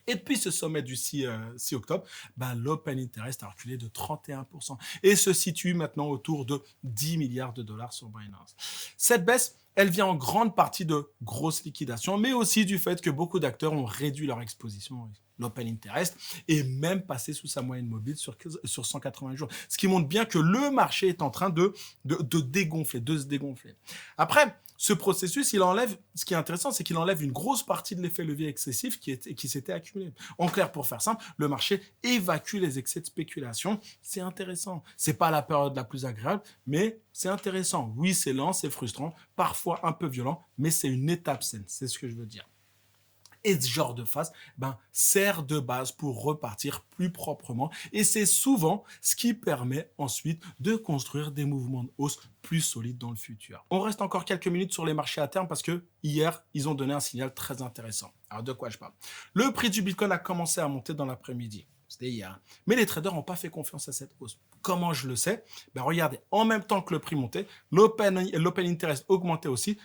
Et depuis ce sommet du 6 octobre, ben, l'Open Interest a reculé de 31% et se situe maintenant autour de 10 milliards de dollars sur Binance. Cette baisse, elle vient en grande partie de grosses liquidations, mais aussi du fait que beaucoup d'acteurs ont réduit leur exposition. L'Open Interest est même passé sous sa moyenne mobile sur 180 jours. Ce qui montre bien que le marché est en train de dégonfler, de se dégonfler. Après, ce processus, ce qui est intéressant, c'est qu'il enlève une grosse partie de l'effet levier excessif qui s'était accumulé. En clair, pour faire simple, le marché évacue les excès de spéculation. C'est intéressant. C'est pas la période la plus agréable, mais c'est intéressant. Oui, c'est lent, c'est frustrant, parfois un peu violent, mais c'est une étape saine. C'est ce que je veux dire. Et ce genre de phase sert de base pour repartir plus proprement. Et c'est souvent ce qui permet ensuite de construire des mouvements de hausse plus solides dans le futur. On reste encore quelques minutes sur les marchés à terme parce que hier, ils ont donné un signal très intéressant. Alors de quoi je parle? Le prix du Bitcoin a commencé à monter dans l'après-midi. C'était hier. Mais les traders n'ont pas fait confiance à cette hausse. Comment je le sais? Regardez, en même temps que le prix montait, l'open interest augmentait aussi.